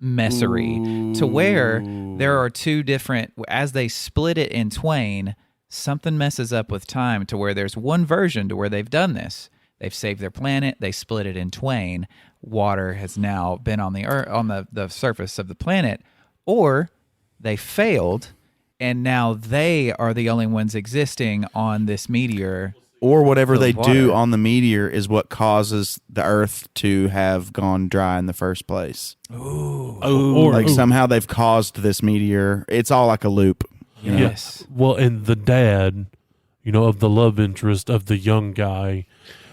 messery to where there are two different, as they split it in twain, something messes up with time to where there's one version to where they've done this. They've saved their planet, they split it in twain. Water has now been on the earth, on the surface of the planet, or they failed and now they are the only ones existing on this meteor. Or whatever Filled they with do water. on the meteor is what causes the Earth to have gone dry in the first place. Or Like somehow they've caused this meteor. It's all like a loop. You know? Yes. Well, and the dad, of the love interest of the young guy,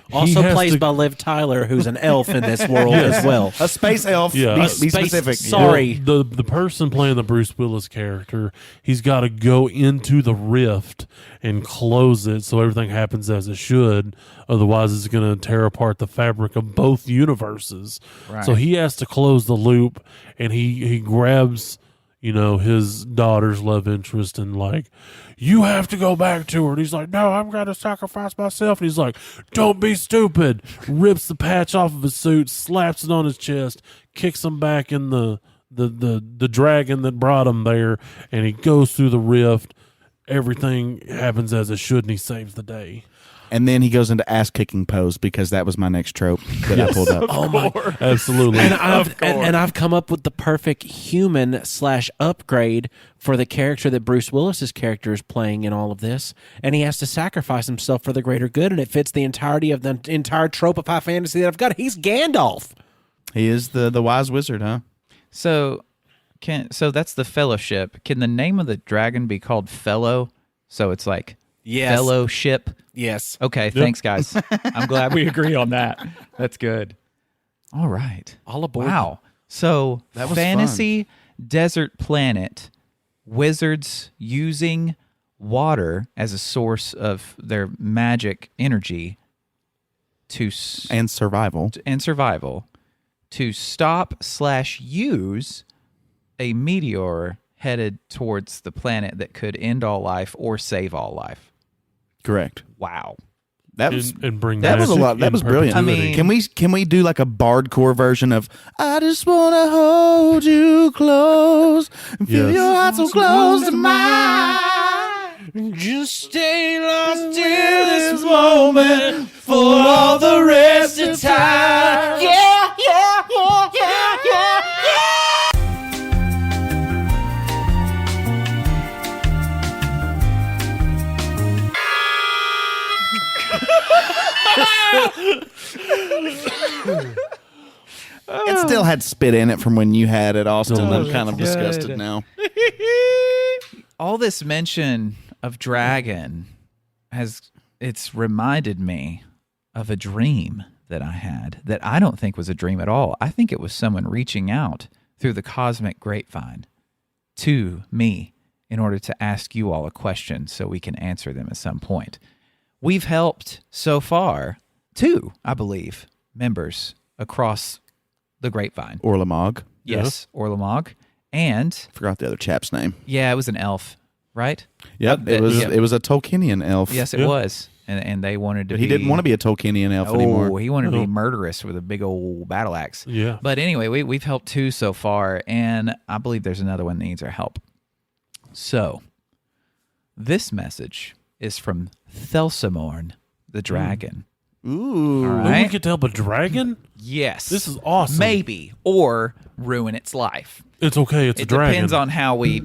he Also has plays to- by Liv Tyler, who's an elf in this world as well. A space elf. Yeah. Be A space- specific. sorry. Well, the person playing the Bruce Willis character, he's got to go into the rift and close it so everything happens as it should. Otherwise, it's going to tear apart the fabric of both universes. Right. So he has to close the loop, and he grabs, his daughter's love interest and like, you have to go back to her. And he's like, no, I'm going to sacrifice myself. And he's like, don't be stupid. Rips the patch off of his suit, slaps it on his chest, kicks him back in the dragon that brought him there, and he goes through the rift. Everything happens as it should, and he saves the day. And then he goes into ass kicking pose because that was my next trope that I pulled up. Oh my! Absolutely. And I've come up with the perfect human/upgrade for the character that Bruce Willis's character is playing in all of this, and he has to sacrifice himself for the greater good, and it fits the entirety of the entire trope of high fantasy that I've got. He's Gandalf. He is the wise wizard, huh? So that's the fellowship. Can the name of the dragon be called Fellow? So it's like fellowship. Yes. Okay, thanks guys. I'm glad we agree on that. That's good. All right. All aboard. Wow. So That was fantasy desert planet, wizards using water as a source of their magic energy And survival. and survival to stop/use a meteor headed towards the planet that could end all life or save all life. Correct. Wow. That was and bring that was a magic lot. That in was brilliant. perpetuity. I mean- can we do like a bardcore version of I just wanna hold you close and feel Yes. your heart so close to mine. Just stay lost in this moment for all the rest of time. Yeah, yeah, yeah, yeah, yeah, yeah. It still had spit in it from when you had it, Austin. I'm Delicious. kind of disgusted now. All this mention of dragon it's reminded me of a dream that I had that I don't think was a dream at all. I think it was someone reaching out through the Cosmic Grapevine to me in order to ask you all a question so we can answer them at some point. We've helped so far 2, I believe, members across the Grapevine. Orlamog. Yes, Orlamog. And Forgot the other chap's name. yeah, it was an elf, right? Yep, It it was a Tolkienian elf. Yes, it Yeah. was. and they wanted to But be. he didn't want to be a Tolkienian elf anymore. He wanted to be murderous with a big old battle axe. Yeah. But anyway, we've helped 2 so far, and I believe there's another one that needs our help. So, this message is from Thelsamorn, the dragon. Ooh. All Oh, right. we get to help a dragon? Yes. This is awesome. Maybe. Or ruin its life. It's okay. It's a dragon. It depends on how we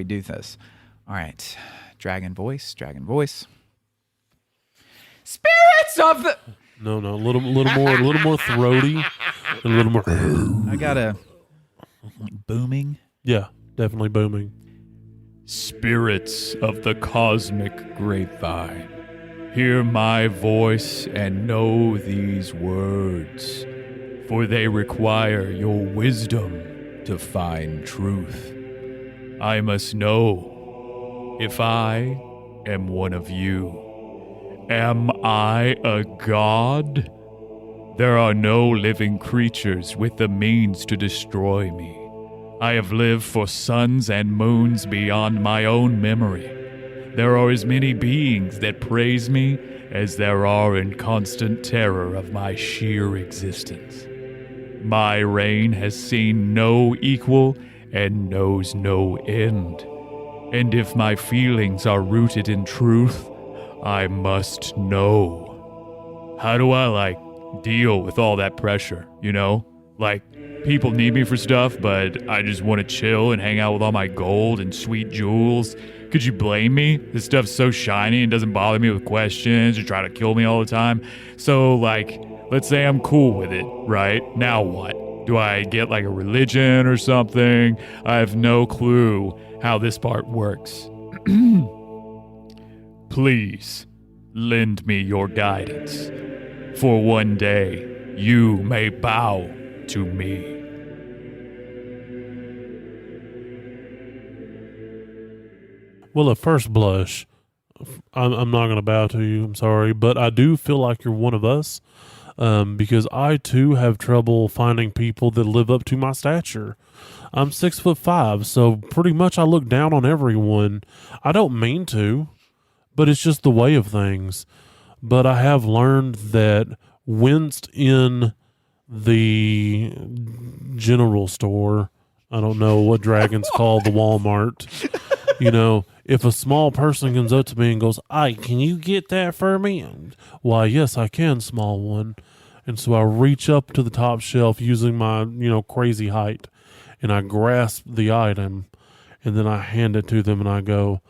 do this. All right. Dragon voice. Spirits of the... No, a little more throaty, a little more. I got a booming. Yeah, definitely booming. Spirits of the Cosmic Grapevine, hear my voice and know these words, for they require your wisdom to find truth. I must know if I am one of you. Am I a god? There are no living creatures with the means to destroy me. I have lived for suns and moons beyond my own memory. There are as many beings that praise me as there are in constant terror of my sheer existence. My reign has seen no equal and knows no end. And if my feelings are rooted in truth, I must know. How do I, deal with all that pressure, you know? People need me for stuff, but I just want to chill and hang out with all my gold and sweet jewels. Could you blame me? This stuff's so shiny and doesn't bother me with questions or try to kill me all the time. So, let's say I'm cool with it, right? Now what? Do I get, a religion or something? I have no clue how this part works. Please, lend me your guidance, for one day you may bow to me. Well, at first blush, I'm not going to bow to you. I'm sorry, but I do feel like you're one of us, because I too have trouble finding people that live up to my stature. I'm 6'5", so pretty much I look down on everyone. I don't mean to, but it's just the way of things. But I have learned that winced in the general store, I don't know what dragons call the Walmart, if a small person comes up to me and goes, "Hey, can you get that for me?" And, why, yes, I can, small one. And so I reach up to the top shelf using my, crazy height, and I grasp the item, and then I hand it to them, and I go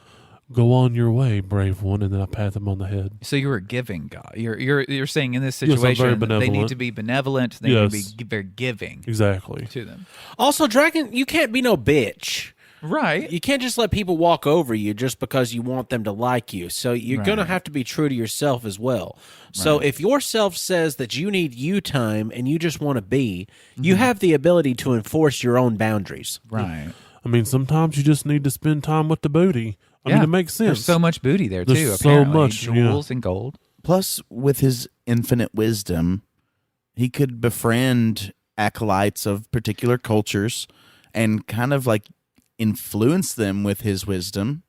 on your way, brave one, and then I pat them on the head. So you're a giving God. You're saying in this Yes, I'm very situation they benevolent. need to be benevolent. They need to be very giving Exactly. to them. Also, dragon, you can't be no bitch. Right. You can't just let people walk over you just because you want them to like you. So you're going to have to be true to yourself as well. So if yourself says that you need you time and you just want to be, you have the ability to enforce your own boundaries. Right. I mean, sometimes you just need to spend time with the booty. I mean, it makes sense. There's so much booty there, too, There's so apparently. much, Jewels and gold. Plus, with his infinite wisdom, he could befriend acolytes of particular cultures and kind of influence them with his wisdom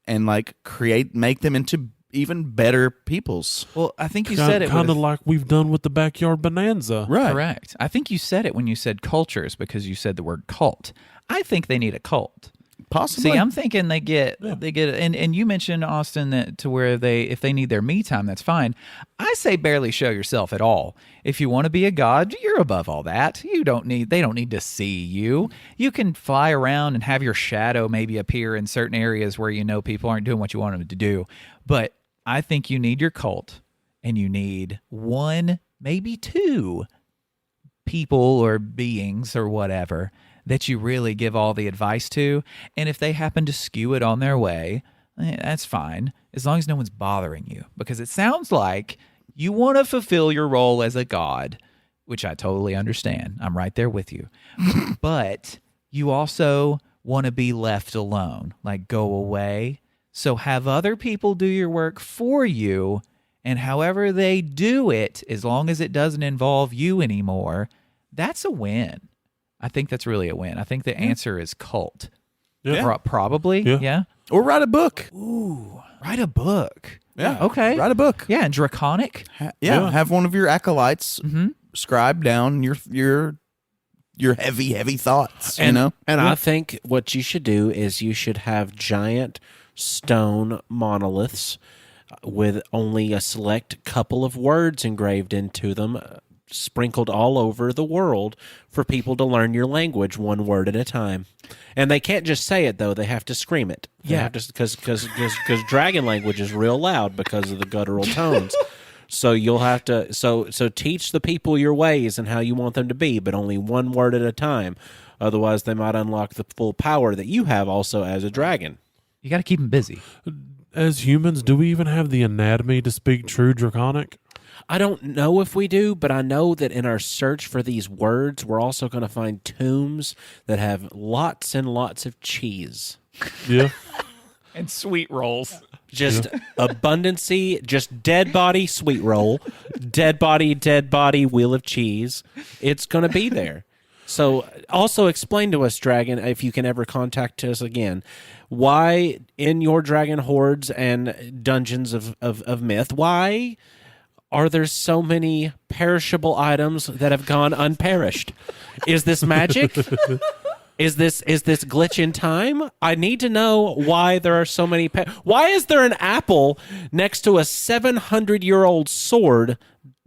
and make them into even better peoples. Well, I think you said it. Kind of like we've done with the Backyard Bonanza. Right. Correct. I think you said it when you said cultures because you said the word cult. I think they need a cult. Possibly. See, I'm thinking they get, and you mentioned, Austin, that to where if they need their me time, that's fine. I say barely show yourself at all. If you want to be a god, you're above all that. They don't need to see you. You can fly around and have your shadow maybe appear in certain areas where people aren't doing what you want them to do. But I think you need your cult, and you need 1, maybe 2 people or beings or whatever that you really give all the advice to. And if they happen to skew it on their way, that's fine, as long as no one's bothering you. Because it sounds like you want to fulfill your role as a god, which I totally understand. I'm right there with you. But you also want to be left alone, go away. So have other people do your work for you, and however they do it, as long as it doesn't involve you anymore, that's a win. I think that's really a win. I think the answer is cult. Yeah. Probably. Yeah. Yeah. Or write a book. Ooh, write a book. Yeah. Okay. Write a book. Yeah, and Draconic. Have one of your acolytes scribe down your heavy thoughts. And, you know. And I think what you should do is you should have giant stone monoliths with only a select couple of words engraved into them, sprinkled all over the world for people to learn your language one word at a time. And they can't just say it, though. They have to scream it. Because dragon language is real loud because of the guttural tones. So you'll have to so teach the people your ways and how you want them to be, but only one word at a time. Otherwise, they might unlock the full power that you have also as a dragon. You got to keep them busy. As humans, do we even have the anatomy to speak true Draconic? I don't know if we do, but I know that in our search for these words, we're also going to find tombs that have lots and lots of cheese. Yeah. And sweet rolls. Just abundancy, just dead body, sweet roll, dead body, wheel of cheese. It's going to be there. So also explain to us, Dragon, if you can ever contact us again, why in your dragon hordes and dungeons of myth, why are there so many perishable items that have gone unperished? Is this magic? Is this glitch in time? I need to know why there are so many. Why is there an apple next to a 700-year-old sword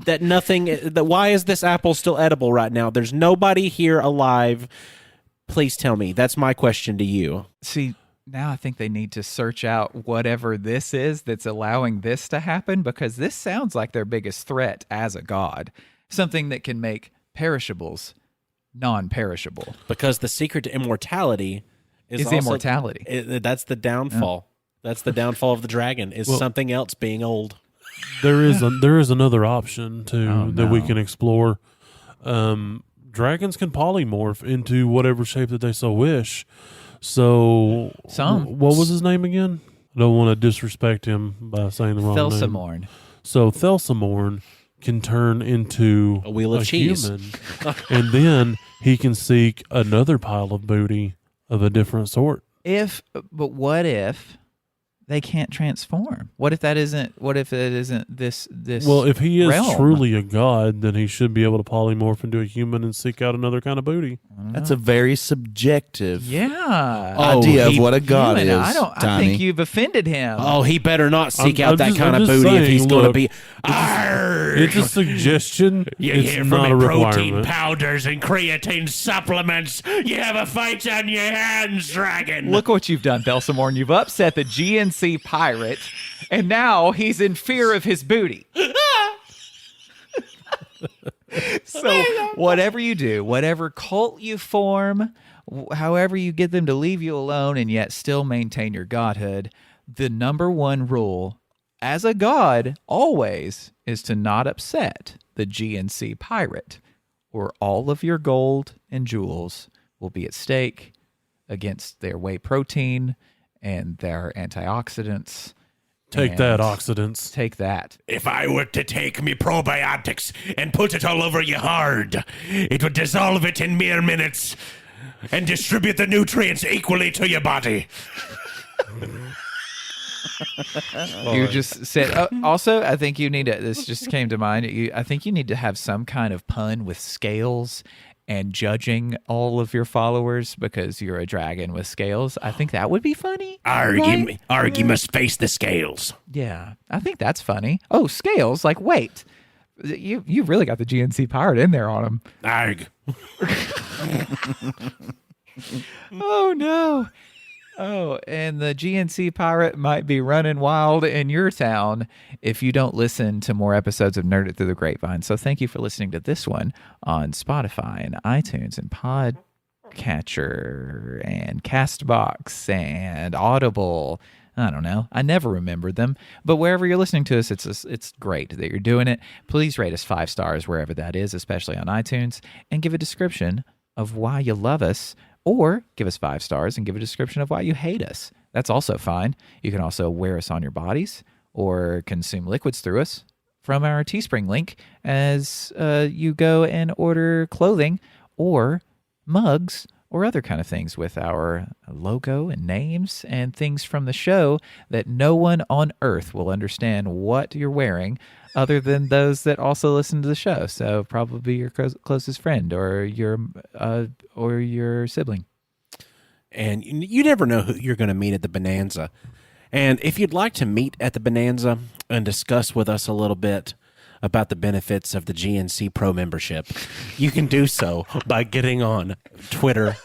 that nothing? That why is this apple still edible right now? There's nobody here alive. Please tell me. That's my question to you. See, now I think they need to search out whatever this is that's allowing this to happen, because this sounds like their biggest threat as a god. Something that can make perishables non-perishable. Because the secret to immortality is also, immortality. That's the downfall. That's the downfall of the dragon, is something else being old. There is another option too that we can explore. Dragons can polymorph into whatever shape that they so wish. So, what was his name again? I don't want to disrespect him by saying the wrong name. Thelsamorn. So Thelsamorn can turn into a wheel of cheese, human, and then he can seek another pile of booty of a different sort. But what if they can't transform? What if it isn't this? Well, if he is realm? truly a god, then he should be able to polymorph into a human and seek out another kind of booty. That's a very subjective idea of what a god is. I think you've offended him. Oh, he better not seek out that I'm kind of just booty if he's saying, going to look, be. It's a suggestion. It's not a requirement. Powders and creatine supplements. You have a fight on your hands, dragon. Look what you've done, Thelsamorn. You've upset the GNC pirate, and now he's in fear of his booty. So whatever you do, whatever cult you form, however you get them to leave you alone and yet still maintain your godhood, the number one rule as a god always is to not upset the GNC pirate, or all of your gold and jewels will be at stake against their whey protein and their antioxidants. Take that, oxidants. Take that. If I were to take me probiotics and put it all over you hard, it would dissolve it in mere minutes and distribute the nutrients equally to your body. You just said. Also, I think you need to. This just came to mind. I think you need to have some kind of pun with scales and judging all of your followers because you're a dragon with scales. I think that would be funny. Arg, you must face the scales. Yeah, I think that's funny. Oh, scales! Like, wait, you've really got the GNC pirate in there on them. Arg. Oh no. Oh, and the GNC pirate might be running wild in your town if you don't listen to more episodes of Nerd It Through the Grapevine. So thank you for listening to this one on Spotify and iTunes and Podcatcher and Castbox and Audible. I don't know. I never remembered them. But wherever you're listening to us, it's great that you're doing it. Please rate us 5 stars wherever that is, especially on iTunes, and give a description of why you love us. Or give us 5 stars and give a description of why you hate us. That's also fine. You can also wear us on your bodies or consume liquids through us from our Teespring link as you go and order clothing or mugs or other kind of things with our logo and names and things from the show that no one on earth will understand what you're wearing other than those that also listen to the show. So probably your closest friend or your sibling. And you never know who you're going to meet at the Bonanza. And if you'd like to meet at the Bonanza and discuss with us a little bit about the benefits of the GNC Pro membership, you can do so by getting on Twitter,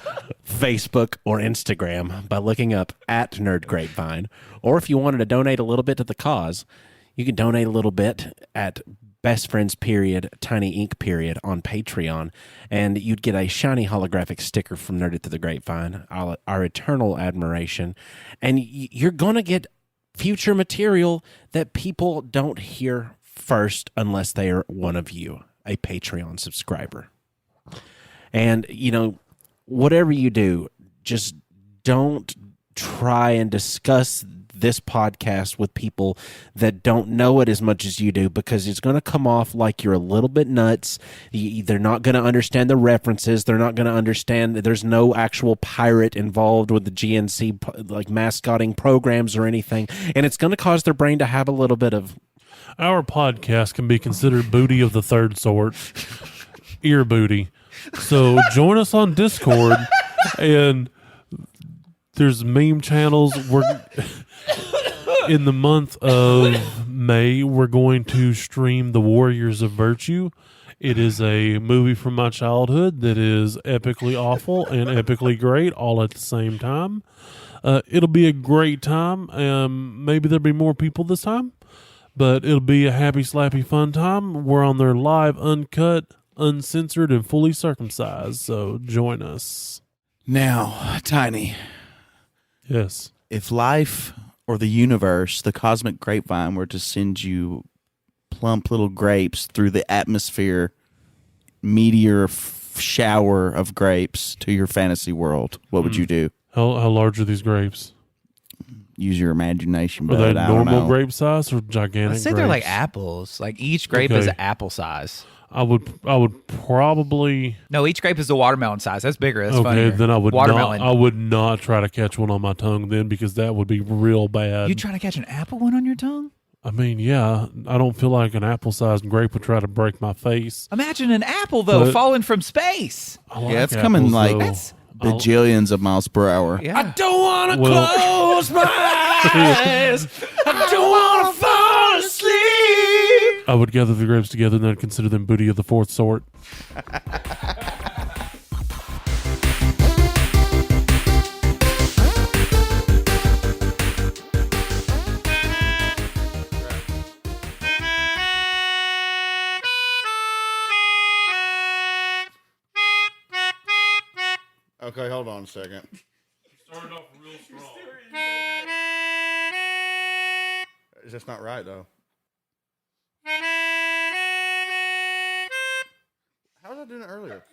Facebook, or Instagram by looking up at Nerd Grapevine. Or if you wanted to donate a little bit to the cause, you can donate a little bit at Best Friends Tiny Ink on Patreon, and you'd get a shiny holographic sticker from Nerded to the Grapevine, our eternal admiration, and you're going to get future material that people don't hear first unless they are one of you, a Patreon subscriber. And, whatever you do, just don't try and discuss this podcast with people that don't know it as much as you do, because it's going to come off like you're a little bit nuts. They're not going to understand the references. They're not going to understand that there's no actual pirate involved with the GNC like mascotting programs or anything, and it's going to cause their brain to have a little bit of... Our podcast can be considered booty of the third sort, ear booty. So join us on Discord, and there's meme channels. In the month of May, we're going to stream The Warriors of Virtue. It is a movie from my childhood that is epically awful and epically great all at the same time. It'll be a great time. Maybe there'll be more people this time, but it'll be a happy, slappy, fun time. We're on there live, uncut, uncensored, and fully circumcised, so join us. Now, Tiny, Yes. if life or the universe, the Cosmic Grapevine, were to send you plump little grapes through the atmosphere, meteor shower of grapes to your fantasy world, what would you do? How large are these grapes? Use your imagination. Are they Bud. I don't normal know. grape size or gigantic Let's say grapes? they're like apples. Like each grape Okay. is an apple size. I would probably... No, each grape is a watermelon size. That's bigger. That's Okay, funnier. then I would watermelon. not. I would not try to catch one on my tongue then, because that would be real bad. You trying to catch an apple one on your tongue? I mean, yeah, I don't feel like an apple-sized grape would try to break my face. Imagine an apple though But- falling from space. I like Yeah, it's coming apples, like though. That's- bajillions of miles per hour. Yeah. Don't want to Well- close my eyes. I don't want to fall asleep. I would gather the grapes together and then I'd consider them booty of the fourth sort. Okay, hold on a second. Started off real strong. It's just not right, though. How was I doing it earlier?